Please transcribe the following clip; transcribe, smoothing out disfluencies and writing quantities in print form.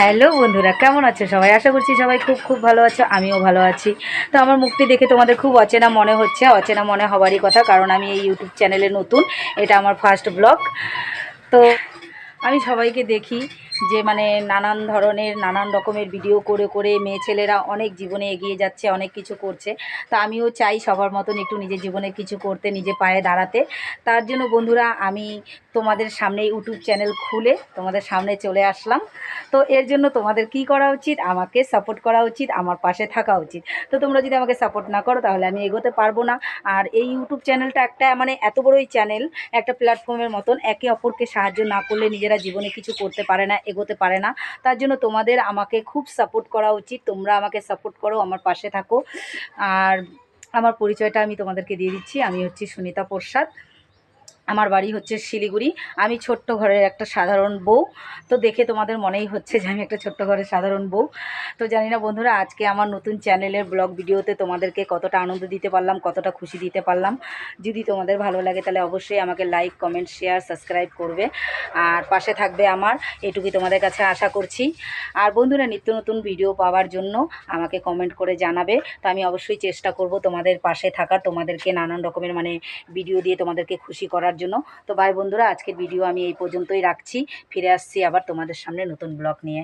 Hello বন্ধুরা, কেমন আছো সবাই? আশা করছি সবাই খুব খুব ভালো আছো, আমিও ভালো আছি। তো আমার মুখটি দেখে তোমাদের খুব অচেনা মনে হচ্ছে, অচেনা মনে হওয়ারই কথা, কারণ আমি এই ইউটিউব চ্যানেলে নতুন। এটা আমার ফার্স্ট ব্লগ। তো আমি সবাইকে দেখি যে মানে নানান ধরনের নানান রকমের ভিডিও করে করে মেয়ে ছেলেরা অনেক জীবনে এগিয়ে যাচ্ছে, অনেক কিছু করছে। তা আমিও চাই সবার মতন একটু নিজের জীবনে কিছু করতে, নিজে পায়ে দাঁড়াতে। তার জন্য বন্ধুরা আমি তোমাদের সামনে ইউটিউব চ্যানেল খুলে তোমাদের সামনে চলে আসলাম। তো এর জন্য তোমাদের কি করা উচিত? আমাকে সাপোর্ট করা উচিত, আমার পাশে থাকা উচিত। তো তোমরা যদি আমাকে সাপোর্ট না করো তাহলে আমি এগোতে পারবো না। আর এই ইউটিউব চ্যানেলটা একটা মানে এত বড়ই চ্যানেল, একটা প্ল্যাটফর্মের মতন, একে অপরকে সাহায্য না করলে নিজেরা জীবনে কিছু করতে পারে না, এগোতে পারে না। তার জন্য তোমাদের আমাকে খুব সাপোর্ট করা উচিত। তোমরা আমাকে সাপোর্ট করো, আমার পাশে থাকো। আর আমার পরিচয়টা আমি তোমাদেরকে দিয়ে দিচ্ছি। আমি হচ্ছি সুনিতা প্রসাদ। আমার বাড়ি হচ্ছে শিলিগুড়ি। আমি ছোট্ট ঘরের একটা সাধারণ বউ। তো দেখে তোমাদের মনেই হচ্ছে যে আমি একটা ছোট্ট ঘরের সাধারণ বউ। তো জানি না বন্ধুরা, আজকে আমার নতুন চ্যানেলের ব্লগ ভিডিওতে তোমাদেরকে কতটা আনন্দ দিতে পারলাম, কতটা খুশি দিতে পারলাম। যদি তোমাদের ভালো লাগে তাহলে অবশ্যই আমাকে লাইক, কমেন্ট, শেয়ার, সাবস্ক্রাইব করবে আর পাশে থাকবে আমার, এটুকুই তোমাদের কাছে আশা করছি। আর বন্ধুরা, নিত্য নতুন ভিডিও পাওয়ার জন্য আমাকে কমেন্ট করে জানাবে। তো আমি অবশ্যই চেষ্টা করব তোমাদের পাশে থাকার, তোমাদেরকে নানান রকমের মানে ভিডিও দিয়ে তোমাদেরকে খুশি করার জন্য। তো বাই বন্ধুরা, আজকের ভিডিও আমি এই পর্যন্তই রাখছি। ফিরে আসছি আবার তোমাদের সামনে নতুন ব্লগ নিয়ে।